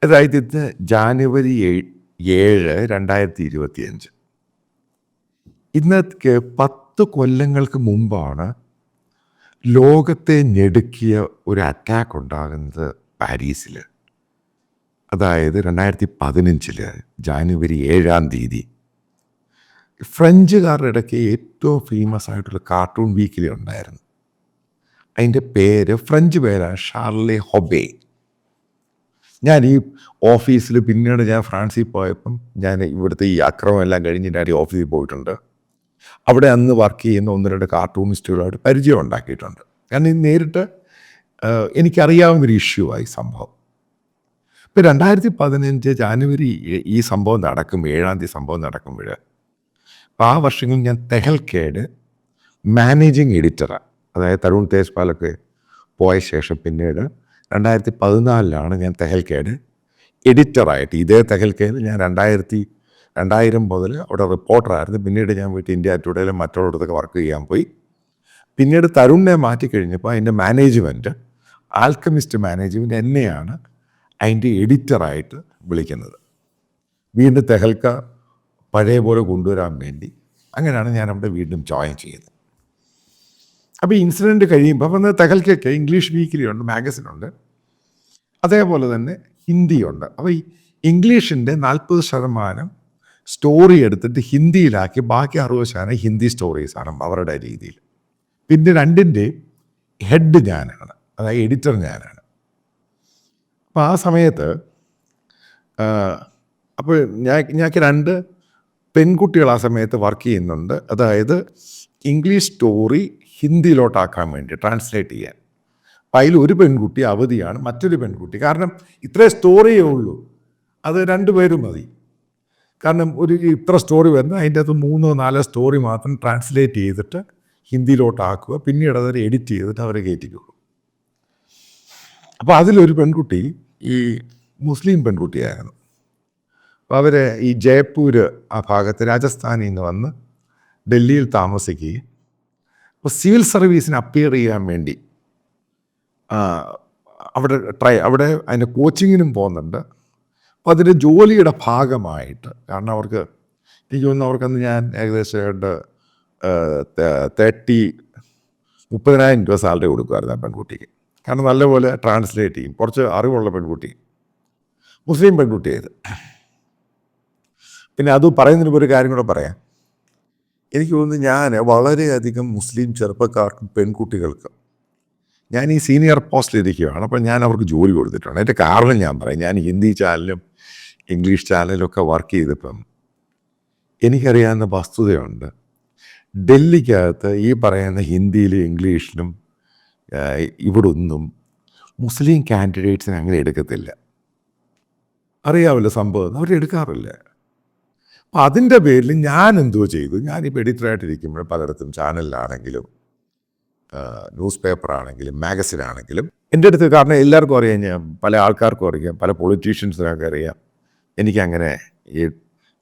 അതായത് ഇത് ജാനുവരി 7, 2025. ഇന്നേക്ക് 10 കൊല്ലങ്ങൾക്ക് മുമ്പാണ് ലോകത്തെ ഞെടുക്കിയ ഒരു അറ്റാക്ക് ഉണ്ടാകുന്നത് പാരീസിൽ. അതായത് 2015 ജാനുവരി 7 ഫ്രഞ്ചുകാരുടെ ഇടയ്ക്ക് ഏറ്റവും ഫേമസ് ആയിട്ടുള്ള കാർട്ടൂൺ വീക്കിലി ഉണ്ടായിരുന്നു. അതിൻ്റെ പേര് ഫ്രഞ്ച് പേരാണ് ഷാർലെ ഹൊബേ. ഞാൻ ഈ ഓഫീസിൽ പിന്നീട് ഞാൻ ഫ്രാൻസിൽ പോയപ്പം ഞാൻ ഇവിടുത്തെ ഈ അക്രമം എല്ലാം കഴിഞ്ഞിട്ട് ഓഫീസിൽ പോയിട്ടുണ്ട്. അവിടെ അന്ന് വർക്ക് ചെയ്യുന്ന 1-2 കാർട്ടൂണിസ്റ്റുകളായിട്ട് പരിചയം ഉണ്ടാക്കിയിട്ടുണ്ട്. കാരണം ഇത് നേരിട്ട് എനിക്കറിയാവുന്നൊരു ഇഷ്യൂ ആയി സംഭവം. ഇപ്പോൾ 2015 ജാനുവരി ഈ സംഭവം നടക്കും, 7 സംഭവം നടക്കുമ്പോൾ അപ്പോൾ ആ വർഷങ്ങളിൽ ഞാൻ തെഹൽക്കയുടെ മാനേജിങ് എഡിറ്ററാണ്. അതായത് തരുൺ തേജ്പാലൊക്കെ പോയ ശേഷം പിന്നീട് 2014 ഞാൻ തെഹൽക്കയുടെ എഡിറ്ററായിട്ട്, ഇതേ തെഹൽക്കയിൽ ഞാൻ 2000 മുതൽ അവിടെ റിപ്പോർട്ടറായിരുന്നു. പിന്നീട് ഞാൻ പോയിട്ട് ഇന്ത്യ ടുഡേയിലും മറ്റുള്ളിടത്തൊക്കെ വർക്ക് ചെയ്യാൻ പോയി. പിന്നീട് തരുണിനെ മാറ്റിക്കഴിഞ്ഞപ്പോൾ അതിൻ്റെ മാനേജ്മെൻറ്റ്, ആൽക്കമിസ്റ്റ് മാനേജ്മെൻറ്റ് എന്നെയാണ് അതിൻ്റെ എഡിറ്ററായിട്ട് വിളിക്കുന്നത്. വീണ്ടും തെഹൽക്ക പഴയ പോലെ കൊണ്ടുവരാൻ വേണ്ടി. അങ്ങനെയാണ് ഞാൻ അവിടെ വീണ്ടും ജോയിൻ ചെയ്തത്. അപ്പോൾ ഈ ഇൻസിഡൻറ്റ് കഴിയുമ്പോൾ അപ്പം തെഹൽക്കയ്ക്ക് ഇംഗ്ലീഷ് വീക്കിലി ഉണ്ട്, മാഗസിനുണ്ട്, അതേപോലെ തന്നെ ഹിന്ദിയുണ്ട്. അപ്പോൾ ഈ ഇംഗ്ലീഷിൻ്റെ 40% സ്റ്റോറി എടുത്തിട്ട് ഹിന്ദിയിലാക്കി, ബാക്കി 60% ഹിന്ദി സ്റ്റോറീസാണ് അവരുടെ രീതിയിൽ. പിന്നെ രണ്ടിൻ്റെയും ഹെഡ് ഞാനാണ്, അതായത് എഡിറ്റർ ഞാനാണ്. അപ്പോൾ ആ സമയത്ത് അപ്പോൾ ഞങ്ങൾക്ക് 2 പെൺകുട്ടികൾ ആ സമയത്ത് വർക്ക് ചെയ്യുന്നുണ്ട്. അതായത് ഇംഗ്ലീഷ് സ്റ്റോറി ഹിന്ദിയിലോട്ടാക്കാൻ വേണ്ടി ട്രാൻസ്ലേറ്റ് ചെയ്യാൻ. അപ്പോൾ അതിലൊരു പെൺകുട്ടി അവധിയാണ്, മറ്റൊരു പെൺകുട്ടി, കാരണം ഇത്രേ സ്റ്റോറിയേ ഉള്ളൂ, അത് 2 പേരും മതി. കാരണം ഇത്ര സ്റ്റോറി വരുന്നത് അതിൻ്റെ അകത്ത് 3-4 സ്റ്റോറി മാത്രം ട്രാൻസ്ലേറ്റ് ചെയ്തിട്ട് ഹിന്ദിയിലോട്ടാക്കുക, പിന്നീട് അതൊരു എഡിറ്റ് ചെയ്തിട്ട് അവരെ കയറ്റിക്കുള്ളൂ. അപ്പോൾ അതിലൊരു പെൺകുട്ടി ഈ മുസ്ലിം പെൺകുട്ടിയായിരുന്നു. അപ്പോൾ അവർ ഈ ജയ്പൂർ ആ ഭാഗത്ത് രാജസ്ഥാനിൽ നിന്ന് വന്ന് ഡൽഹിയിൽ താമസിക്കുകയും അപ്പോൾ സിവിൽ സർവീസിന് അപ്പിയർ ചെയ്യാൻ വേണ്ടി അവിടെ അതിൻ്റെ കോച്ചിങ്ങിനും പോകുന്നുണ്ട്. അപ്പോൾ അതിൻ്റെ ജോലിയുടെ ഭാഗമായിട്ട്, കാരണം അവർക്ക് എനിക്ക് തോന്നുന്നു അവർക്കന്ന് ഞാൻ ഏകദേശം 30,000 രൂപ സാലറി കൊടുക്കുമായിരുന്നു ആ പെൺകുട്ടിക്ക്. കാരണം നല്ലപോലെ ട്രാൻസ്ലേറ്റ് ചെയ്യും, കുറച്ച് അറിവുള്ള പെൺകുട്ടി, മുസ്ലിം പെൺകുട്ടിയായത്. പിന്നെ അത് പറയുന്നതിന് ഒരു കാര്യം കൂടെ പറയാം. എനിക്ക് തോന്നുന്നു ഞാൻ വളരെയധികം മുസ്ലിം ചെറുപ്പക്കാർക്കും പെൺകുട്ടികൾക്കും, ഞാൻ ഈ സീനിയർ പോസ്റ്റിലിരിക്കുകയാണ്, അപ്പോൾ ഞാൻ അവർക്ക് ജോലി കൊടുത്തിട്ടുണ്ട്. അതിൻ്റെ കാരണം ഞാൻ പറയാം. ഞാൻ ഹിന്ദി ചാനലും ഇംഗ്ലീഷ് ചാനലും ഒക്കെ വർക്ക് ചെയ്തപ്പം എനിക്കറിയാവുന്ന വസ്തുതയുണ്ട്. ഡൽഹിക്കകത്ത് ഈ പറയുന്ന ഹിന്ദിയിലും ഇംഗ്ലീഷിലും ഇവിടെ ഒന്നും മുസ്ലിം കാൻഡിഡേറ്റ്സിനെ അങ്ങനെ എടുക്കത്തില്ല. അറിയാമല്ലോ സംഭവം, അവരെടുക്കാറില്ല. അപ്പം അതിൻ്റെ പേരിൽ ഞാൻ എന്തോ ചെയ്തു, ഞാനിപ്പോൾ എഡിറ്ററായിട്ടിരിക്കുമ്പോൾ പലയിടത്തും ചാനലിലാണെങ്കിലും ന്യൂസ് പേപ്പറാണെങ്കിലും മാഗസിനാണെങ്കിലും എൻ്റെ അടുത്ത്, കാരണം എല്ലാവർക്കും അറിയാം, ഞാൻ പല ആൾക്കാർക്കും അറിയാം, പല പൊളിറ്റീഷ്യൻസിനൊക്കെ അറിയാം, എനിക്കങ്ങനെ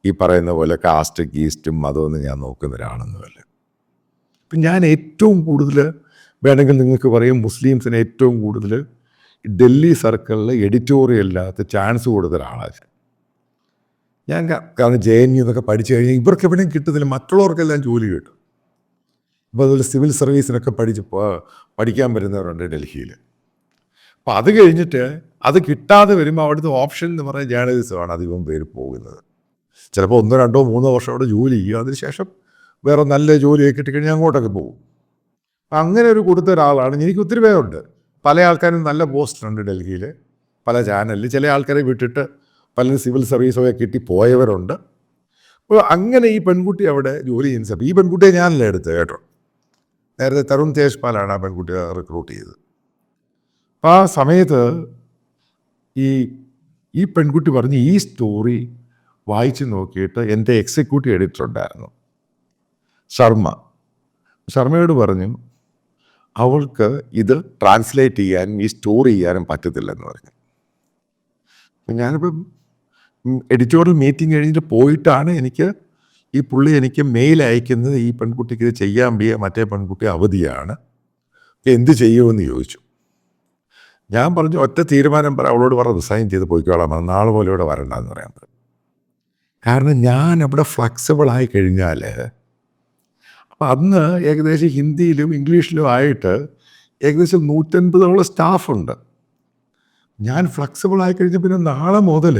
ഈ പറയുന്ന പോലെ കാസ്റ്റ് ഗീസ്റ്റും അതൊന്നും ഞാൻ നോക്കുന്ന ഒരാളൊന്നുമല്ല. ഇപ്പം ഞാൻ ഏറ്റവും കൂടുതൽ വേണമെങ്കിൽ നിങ്ങൾക്ക് പറയും, മുസ്ലിംസിന് ഏറ്റവും കൂടുതൽ ഡൽഹി സർക്കിളിൽ എഡിറ്റോറിയലിനകത്ത് ചാൻസ് കൊടുത്ത ഒരാളാണ് ഞാൻ. കാരണം JNU എന്നൊക്കെ പഠിച്ചു കഴിഞ്ഞാൽ ഇവർക്ക് എവിടെയും കിട്ടുന്നില്ല, മറ്റുള്ളവർക്കെല്ലാം ജോലി കിട്ടും. അപ്പോൾ അതുപോലെ സിവിൽ സർവീസിനൊക്കെ പഠിക്കാൻ വരുന്നവരുണ്ട് ഡൽഹിയിൽ. അപ്പോൾ അത് കഴിഞ്ഞിട്ട് അത് കിട്ടാതെ വരുമ്പോൾ അവിടുത്തെ ഓപ്ഷൻ എന്ന് പറയുന്ന ജേർണലിസമാണ് അധികം പേര് പോകുന്നത്. ചിലപ്പോൾ 1, 2, 3 വർഷം അവിടെ ജോലി ചെയ്യും, അതിനുശേഷം വേറെ നല്ല ജോലിയൊക്കെ കിട്ടിക്കഴിഞ്ഞാൽ അങ്ങോട്ടൊക്കെ പോകും. അങ്ങനെ ഒരു കൊടുത്ത ഒരാളാണ്. എനിക്ക് ഒത്തിരി പേരുണ്ട്, പല ആൾക്കാരും നല്ല പോസ്റ്റിലുണ്ട് ഡൽഹിയിൽ, പല ചാനലിൽ. ചില ആൾക്കാരെ വിട്ടിട്ട് പലരും സിവിൽ സർവീസൊക്കെ കിട്ടി പോയവരുണ്ട്. അപ്പോൾ അങ്ങനെ ഈ പെൺകുട്ടി അവിടെ ജോലി ചെയ്യുന്ന സമയം, ഈ പെൺകുട്ടിയെ ഞാനല്ല എടുത്തത് കേട്ടോ, നേരത്തെ തരുൺ തേജ്പാലാണ് ആ പെൺകുട്ടിയെ റിക്രൂട്ട് ചെയ്തത്. അപ്പോൾ ആ സമയത്ത് ഈ പെൺകുട്ടി പറഞ്ഞ് ഈ സ്റ്റോറി വായിച്ച് നോക്കിയിട്ട് എൻ്റെ എക്സിക്യൂട്ടീവ് എഡിറ്റർ ഉണ്ടായിരുന്നു ശർമ്മയോട് പറഞ്ഞു അവൾക്ക് ഇത് ട്രാൻസ്ലേറ്റ് ചെയ്യാനും ഈ സ്റ്റോറി ചെയ്യാനും പറ്റത്തില്ലെന്ന് പറഞ്ഞു. ഞാനിപ്പം എഡിറ്റോറിയൽ മീറ്റിംഗ് കഴിഞ്ഞിട്ട് പോയിട്ടാണ് ഈ പുള്ളി എനിക്ക് മെയിൽ അയക്കുന്നത്, ഈ പെൺകുട്ടിക്ക് ഇത് ചെയ്യാൻ വയ്യ, മറ്റേ പെൺകുട്ടി അവധിയാണ്, എന്ത് ചെയ്യുമെന്ന് ചോദിച്ചു. ഞാൻ പറഞ്ഞു ഒറ്റ തീരുമാനം പറ, അവളോട് പറ റിസൈൻ ചെയ്ത് പോയിക്കോളാം, നാളെ പോലെ ഇവിടെ വരണ്ടെന്ന് പറയാൻ പറഞ്ഞു. കാരണം ഞാൻ അവിടെ ഫ്ലെക്സിബിൾ ആയി കഴിഞ്ഞാൽ, അപ്പം അന്ന് ഏകദേശം ഹിന്ദിയിലും ഇംഗ്ലീഷിലും ആയിട്ട് ഏകദേശം 150 സ്റ്റാഫുണ്ട്. ഞാൻ ഫ്ലെക്സിബിൾ ആയി കഴിഞ്ഞ പിന്നെ നാളെ മുതൽ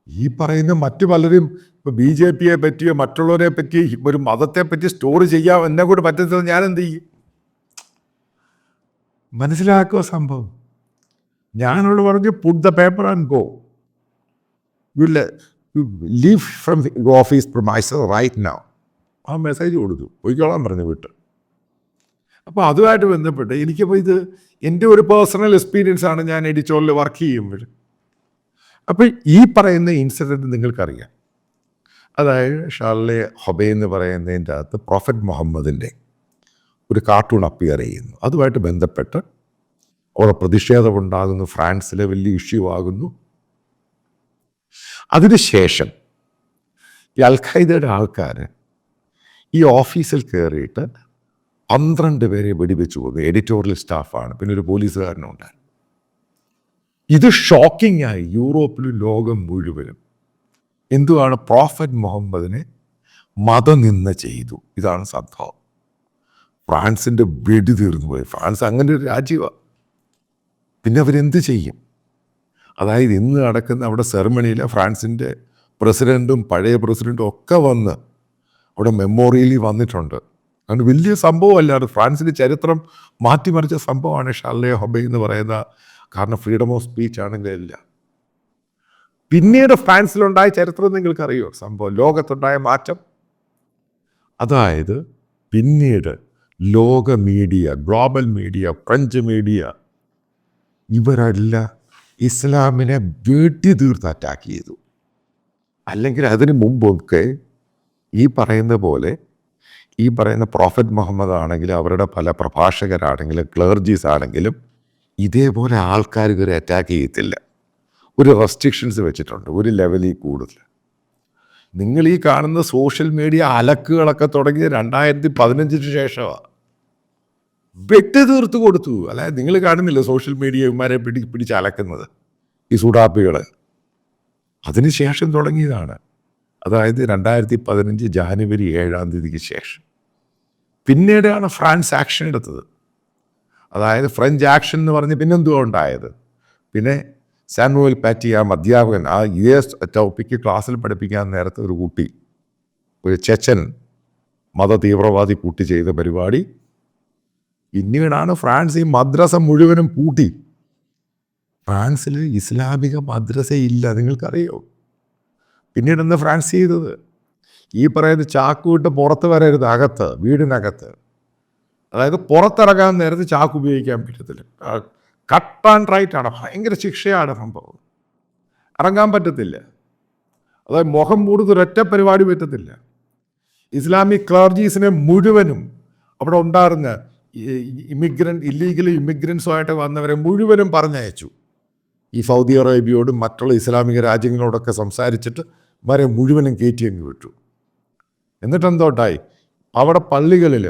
ഈ പറയുന്ന മറ്റു പലരും ഇപ്പോൾ BJP-യെ പറ്റിയോ മറ്റുള്ളവരെ പറ്റി ഒരു മതത്തെ പറ്റി സ്റ്റോറി ചെയ്യാൻ എന്നെ കൂടെ പറ്റത്തില്ല. ഞാൻ എന്ത് ചെയ്യും? മനസ്സിലാക്കുക സംഭവം. ഞാനോട് പറഞ്ഞു put the paper and go, you leave from office promise right now. ആ മെസ്സേജ് കൊടുത്തു, പോയിക്കോളാൻ പറഞ്ഞു വിട്ട്. അപ്പോൾ അതുമായിട്ട് ബന്ധപ്പെട്ട് എനിക്കിപ്പോൾ ഇത് എൻ്റെ ഒരു പേഴ്സണൽ എക്സ്പീരിയൻസ് ആണ്. ഞാൻ എഡിറ്റോറിയൽ വർക്ക് ചെയ്യുമ്പോൾ അപ്പോൾ ഈ പറയുന്ന ഇൻസിഡൻറ്റ് നിങ്ങൾക്കറിയാം. അതായത് ഷാർലെ ഹൊബെ എന്ന് പറയുന്നതിൻ്റെ അകത്ത് പ്രൊഫറ്റ് മുഹമ്മദിൻ്റെ ഒരു കാർട്ടൂൺ അപ്പിയർ ചെയ്യുന്നു. അതുമായിട്ട് ബന്ധപ്പെട്ട് അവിടെ പ്രതിഷേധമുണ്ടാകുന്നു, ഫ്രാൻസിലെ വലിയ ഇഷ്യൂ ആകുന്നു. അതിനുശേഷം ഈ അൽ ഖൈദയുടെ ആൾക്കാർ ഈ ഓഫീസിൽ കയറിയിട്ട് 12 പേരെ വെടിവെച്ച് പോകുന്നു. എഡിറ്റോറിയൽ സ്റ്റാഫാണ്, പിന്നെ ഒരു പോലീസുകാരനുണ്ട്. ഇത് ഷോക്കിംഗ് ആയി യൂറോപ്പിലും ലോകം മുഴുവനും. എന്തുവാണ്? പ്രോഫറ്റ് മുഹമ്മദിനെ മതനിന്ദ ചെയ്തു. ഇതാണ് സംഭവം. ഫ്രാൻസിൻ്റെ വെടി തീർന്നു പോയി. ഫ്രാൻസ് അങ്ങനെ ഒരു രാജ്യമാണ്. പിന്നെ അവരെന്ത് ചെയ്യും? അതായത് ഇന്ന് നടക്കുന്ന അവിടെ സെറമണിയിൽ ഫ്രാൻസിൻ്റെ പ്രസിഡൻറ്റും പഴയ പ്രസിഡൻറ്റും ഒക്കെ വന്ന് അവിടെ മെമ്മോറിയലിൽ വന്നിട്ടുണ്ട്. അതുകൊണ്ട് വലിയ സംഭവമല്ലാതെ ഫ്രാൻസിൻ്റെ ചരിത്രം മാറ്റിമറിച്ച സംഭവമാണ് ഷാർലെ ഹൊബെ എന്ന് പറയുന്ന. കാരണം ഫ്രീഡം ഓഫ് സ്പീച്ച് ആണെങ്കിലല്ല. പിന്നീട് ഫ്രാൻസിലുണ്ടായ ചരിത്രം നിങ്ങൾക്കറിയോ? സംഭവം ലോകത്തുണ്ടായ മാറ്റം. അതായത് പിന്നീട് ലോക media, global media, French media, ഇവരെല്ലാം ഇസ്ലാമിനെ വെട്ടി തീർത്ത് അറ്റാക്ക് ചെയ്തു. അല്ലെങ്കിൽ അതിന് മുമ്പൊക്കെ ഈ പറയുന്ന പോലെ ഈ പറയുന്ന പ്രോഫറ്റ് മുഹമ്മദ് ആണെങ്കിലും അവരുടെ പല പ്രഭാഷകരാണെങ്കിലും ക്ലർജീസ് ആണെങ്കിലും ഇതേപോലെ ആൾക്കാർ കയറി അറ്റാക്ക് ചെയ്യത്തില്ല. ഒരു റെസ്ട്രിക്ഷൻസ് വെച്ചിട്ടുണ്ട്, ഒരു ലെവലിൽ കൂടുതൽ. നിങ്ങൾ ഈ കാണുന്ന സോഷ്യൽ മീഡിയ അലക്കുകളൊക്കെ തുടങ്ങിയത് 2015 ശേഷമാണ്. വെട്ടി തീർത്ത് കൊടുത്തു. അല്ലാതെ നിങ്ങൾ കാണുന്നില്ല സോഷ്യൽ മീഡിയ ഇവന്മാരെ പിടിച്ച് അലക്കുന്നത്, ഈ സുഡാപ്പികൾ. അതിനുശേഷം തുടങ്ങിയതാണ്. അതായത് 2015 ജാനുവരി 7 ശേഷം. പിന്നീടാണ് ഫ്രാൻസ് ആക്ഷൻ എടുത്തത്. അതായത് ഫ്രഞ്ച് ആക്ഷൻ എന്ന് പറഞ്ഞ് പിന്നെന്തുവാ ഉണ്ടായത്? പിന്നെ സാമുവൽ പാറ്റി, ആ അധ്യാപകൻ, ആ ഇതേ ടോപ്പിക്ക് ക്ലാസ്സിൽ പഠിപ്പിക്കാൻ നേരത്തെ ഒരു കുട്ടി, ഒരു ചെച്ചൻ മത തീവ്രവാദി കൂട്ടി ചെയ്ത പരിപാടി. പിന്നീടാണ് ഫ്രാൻസ് ഈ മദ്രസ മുഴുവനും പൂട്ടി. ഫ്രാൻസിൽ ഇസ്ലാമിക മദ്രസ ഇല്ല, നിങ്ങൾക്കറിയോ? പിന്നീടെന്ന് ഫ്രാൻസ് ചെയ്തത് ഈ പറയുന്ന ചാക്കുവിട്ട് പുറത്ത് വരരുത്, അകത്ത്, വീടിനകത്ത്. അതായത് പുറത്തിറങ്ങാൻ നേരത്ത് ചാക്ക് ഉപയോഗിക്കാൻ പറ്റത്തില്ല. കട്ട് ആൻഡ് റൈറ്റ് ആണ്, ഭയങ്കര ശിക്ഷയാണ് സംഭവം. ഇറങ്ങാൻ പറ്റത്തില്ല. അതായത് മുഖം മൂടുന്നൊരൊറ്റ പരിപാടി പറ്റത്തില്ല. ഇസ്ലാമിക് ക്ലർജീസിനെ മുഴുവനും അവിടെ ഉണ്ടായിരുന്ന ഇല്ലീഗൽ ഇമിഗ്രൻസുമായിട്ട് വന്നവരെ മുഴുവനും പറഞ്ഞയച്ചു. ഈ സൗദി അറേബ്യയോടും മറ്റുള്ള ഇസ്ലാമിക രാജ്യങ്ങളോടൊക്കെ സംസാരിച്ചിട്ട് വരെ മുഴുവനും കയറ്റി അങ്ങ് വിട്ടു. എന്നിട്ടെന്തോട്ടായി? അവിടെ പള്ളികളിൽ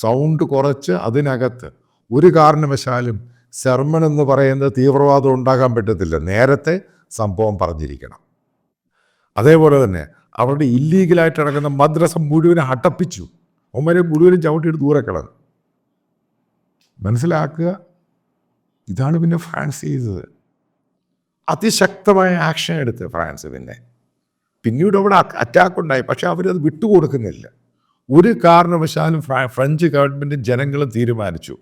സൗണ്ട് കുറച്ച് അതിനകത്ത് ഒരു കാരണവശാലും സെർമൺ എന്ന് പറയുന്നത് തീവ്രവാദം ഉണ്ടാകാൻ പറ്റത്തില്ല. നേരത്തെ സംഭവം പറഞ്ഞിരിക്കണം. അതേപോലെ തന്നെ അവരുടെ ഇല്ലീഗലായിട്ട് നടക്കുന്ന മദ്രസ മുഴുവനും അടപ്പിച്ചു. അവന്മാരെ മുഴുവനും ചവിട്ടിയിട്ട് ദൂരെ കളഞ്ഞു. മനസ്സിലാക്കുക. ഇതാണ് പിന്നെ ഫ്രാൻസ് ചെയ്തത്. അതിശക്തമായ ആക്ഷൻ എടുത്ത് ഫ്രാൻസ്. പിന്നീട് അവിടെ അറ്റാക്ക് ഉണ്ടായി, പക്ഷെ അവരത് വിട്ടുകൊടുക്കുന്നില്ല. ഒരു കാരണവശാലും ഫ്രഞ്ച് ഗവൺമെൻറ്റും ജനങ്ങളും തീരുമാനിച്ചു,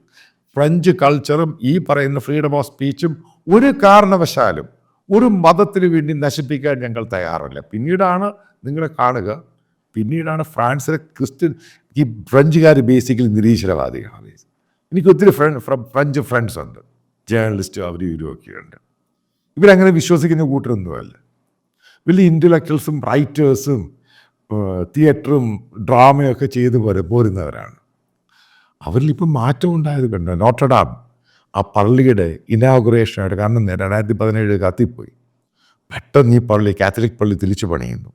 ഫ്രഞ്ച് കൾച്ചറും ഈ പറയുന്ന ഫ്രീഡം ഓഫ് സ്പീച്ചും ഒരു കാരണവശാലും ഒരു മതത്തിന് വേണ്ടി നശിപ്പിക്കാൻ ഞങ്ങൾ തയ്യാറല്ല. പിന്നീടാണ് നിങ്ങൾ കാണുക, പിന്നീടാണ് ഫ്രാൻസിലെ ഈ ഫ്രഞ്ചുകാർ ബേസിക്കലി നിരീശ്വരവാദികളാണ്. എനിക്ക് ഒത്തിരി ഫ്രഞ്ച് ഫ്രണ്ട്സ് ഉണ്ട്, ജേർണലിസ്റ്റും അവരും ഇവരുമൊക്കെ ഉണ്ട്. ഇവരങ്ങനെ വിശ്വസിക്കുന്ന കൂട്ടരൊന്നുമല്ല. വലിയ ഇൻ്റലക്ച്വൽസും റൈറ്റേഴ്സും തിയേറ്ററും ഡ്രാമയൊക്കെ ചെയ്ത് പോരുന്നവരാണ്. അവരിലിപ്പം മാറ്റം ഉണ്ടായത് കണ്ടോ? നോട്ടർഡാം ആ പള്ളിയുടെ ഇനാഗുറേഷനായിട്ട്, കാരണം 2017 കത്തിപ്പോയി. പെട്ടെന്ന് ഈ പള്ളി, കാത്തലിക് പള്ളി തിരിച്ചു പണിയുന്നു.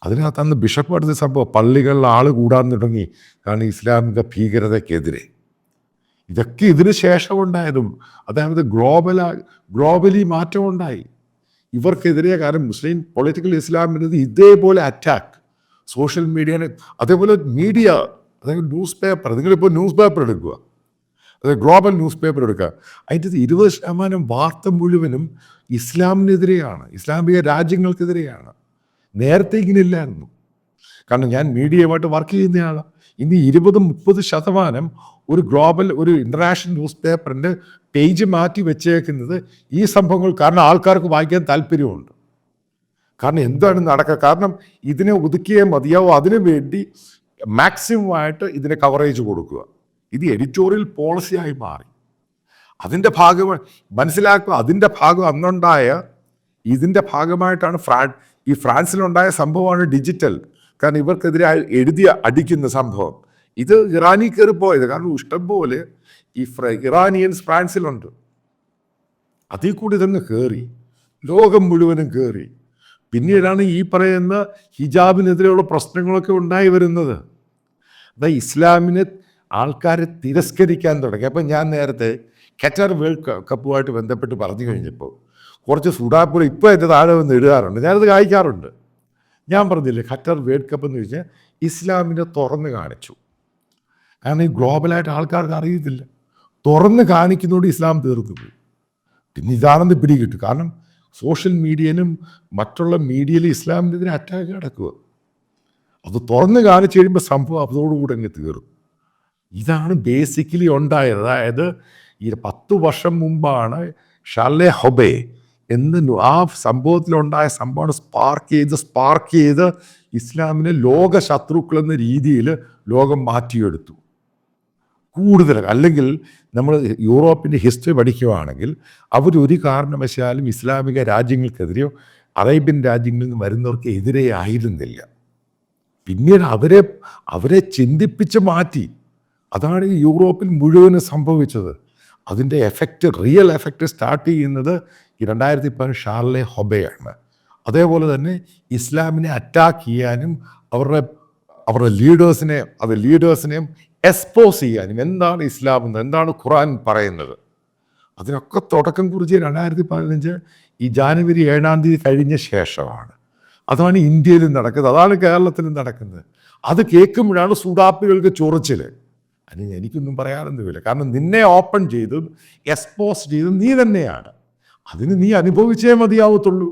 അതിനകത്ത് അന്ന് ബിഷപ്പ് എടുത്ത സംഭവം, പള്ളികളിൽ ആൾ കൂടാൻ തുടങ്ങി, കാരണം ഇസ്ലാമിക ഭീകരതയ്ക്കെതിരെ. ഇതൊക്കെ ഇതിന് ശേഷം ഉണ്ടായതും. അതായത് ഗ്ലോബലി മാറ്റം ഉണ്ടായി ഇവർക്കെതിരെ. കാരണം മുസ്ലിം പൊളിറ്റിക്കൽ ഇസ്ലാമിനത് ഇതേപോലെ അറ്റാക്ക് സോഷ്യൽ മീഡിയനെ, അതേപോലെ മീഡിയ, അതായത് ന്യൂസ് പേപ്പർ. നിങ്ങളിപ്പോൾ ന്യൂസ് പേപ്പർ എടുക്കുക, അതായത് ഗ്ലോബൽ ന്യൂസ് പേപ്പർ എടുക്കുക, അതിൻ്റെ 20% വാർത്ത മുഴുവനും ഇസ്ലാമിനെതിരെയാണ്, ഇസ്ലാമിക രാജ്യങ്ങൾക്കെതിരെയാണ്. നേരത്തെ ഇങ്ങനെ ഇല്ലായിരുന്നു. കാരണം ഞാൻ മീഡിയയുമായിട്ട് വർക്ക് ചെയ്യുന്നയാളാണ്. ഇനി 20-30% ഒരു ഇൻ്റർനാഷണൽ ന്യൂസ് പേപ്പറിൻ്റെ പേജ് മാറ്റി വെച്ചേക്കുന്നത് ഈ സംഭവങ്ങൾ കാരണം ആൾക്കാർക്ക് വായിക്കാൻ താല്പര്യമുണ്ട്. കാരണം എന്താണ് നടക്കുക? കാരണം ഇതിനെ ഒതുക്കിയേ മതിയാവും. അതിനു വേണ്ടി മാക്സിമമായിട്ട് ഇതിനെ കവറേജ് കൊടുക്കുക. ഇത് എഡിറ്റോറിയൽ പോളിസിയായി മാറി. അതിൻ്റെ ഭാഗമായി മനസ്സിലാക്കുക. അതിൻ്റെ ഭാഗം അന്നുണ്ടായ ഇതിൻ്റെ ഭാഗമായിട്ടാണ് ഈ ഫ്രാൻസിലുണ്ടായ സംഭവമാണ് ഡിജിറ്റൽ. കാരണം ഇവർക്കെതിരെ എഴുതി അടിക്കുന്ന സംഭവം ഇത് ഇറാനിൽ കയറി പോയത്. കാരണം ഇഷ്ടംപോലെ ഈ ഇറാനിയൻസ് ഫ്രാൻസിലുണ്ട്. അതിൽ കൂടി ഇതങ്ങ് കയറി, ലോകം മുഴുവനും കയറി. പിന്നീടാണ് ഈ പറയുന്ന ഹിജാബിനെതിരെയുള്ള പ്രശ്നങ്ങളൊക്കെ ഉണ്ടായി വരുന്നത്. അതായത് ഇസ്ലാമിനെ ആൾക്കാരെ തിരസ്കരിക്കാൻ തുടങ്ങി. അപ്പം ഞാൻ നേരത്തെ ഖത്തർ വേൾഡ് കപ്പുമായിട്ട് ബന്ധപ്പെട്ട് പറഞ്ഞു കഴിഞ്ഞപ്പോൾ കുറച്ച് സുഡാപ്പുകൾ ഇപ്പോൾ എൻ്റെ താഴെ വന്ന് എഴുതാറുണ്ട്. ഞാനത് വായിക്കാറുണ്ട്. ഞാൻ പറഞ്ഞില്ലേ, ഖത്തർ വേൾഡ് കപ്പ് എന്ന് ചോദിച്ചാൽ ഇസ്ലാമിനെ തുറന്ന് കാണിച്ചു. കാരണം ഈ ഗ്ലോബലായിട്ട് ആൾക്കാർക്ക് അറിയത്തില്ല. തുറന്ന് കാണിക്കുന്നതുകൊണ്ട് ഇസ്ലാം തീർന്നു പോയി. പിന്നെ ഇതാണെന്ന് പിടികിട്ടും. കാരണം സോഷ്യൽ മീഡിയയിലും മറ്റുള്ള മീഡിയയിലും ഇസ്ലാമിനെതിരെ അറ്റാക്ക് നടക്കുക. അത് തുറന്ന് കാണിച്ചു കഴിയുമ്പോൾ സംഭവം അതോടുകൂടെ അങ്ങ് തീർന്നു. ഇതാണ് ബേസിക്കലി ഉണ്ടായത്. അതായത് ഈ 10 വർഷം മുമ്പാണ് ഷാർലെ ഹൊബെ എന്ന് ആ സംഭവത്തിലുണ്ടായ സംഭവമാണ് സ്പാർക്ക് ചെയ്ത് ഇസ്ലാമിനെ ലോക ശത്രുക്കൾ എന്ന രീതിയിൽ ലോകം മാറ്റിയെടുത്തു. കൂടുതൽ അല്ലെങ്കിൽ നമ്മൾ യൂറോപ്പിൻ്റെ ഹിസ്റ്ററി പഠിക്കുകയാണെങ്കിൽ അവരൊരു കാരണവശാലും ഇസ്ലാമിക രാജ്യങ്ങൾക്കെതിരെയോ അറേബ്യൻ രാജ്യങ്ങളിൽ നിന്ന് വരുന്നവർക്ക് എതിരെ ആയിരുന്നില്ല. പിന്നീട് അവരെ ചിന്തിപ്പിച്ച് മാറ്റി. അതാണ് ഈ യൂറോപ്പിൽ മുഴുവനും സംഭവിച്ചത്. അതിൻ്റെ റിയൽ എഫക്റ്റ് സ്റ്റാർട്ട് ചെയ്യുന്നത് ഈ 2010 ഷാർലെ ഹൊബെയാണ്. അതേപോലെ തന്നെ ഇസ്ലാമിനെ അറ്റാക്ക് ചെയ്യാനും അവരുടെ ലീഡേഴ്സിനെയും എക്സ്പോസ് ചെയ്യാനും എന്താണ് ഇസ്ലാം എന്ന്, എന്താണ് ഖുർആൻ പറയുന്നത്, അതിനൊക്കെ തുടക്കം കുറിച്ച് 2015 ഈ ജാനുവരി 7 കഴിഞ്ഞ ശേഷമാണ്. അതാണ് ഇന്ത്യയിലും നടക്കുന്നത്, അതാണ് കേരളത്തിലും നടക്കുന്നത്. അത് കേൾക്കുമ്പോഴാണ് സുഡാപ്പികൾക്ക് ചൊറിച്ചിൽ. അതിന് എനിക്കൊന്നും പറയാനൊന്നുമില്ല. കാരണം നിന്നെ ഓപ്പൺ ചെയ്തും എക്സ്പോസ് ചെയ്തും നീ തന്നെയാണ്. അതിന് നീ അനുഭവിച്ചേ മതിയാവത്തുള്ളൂ.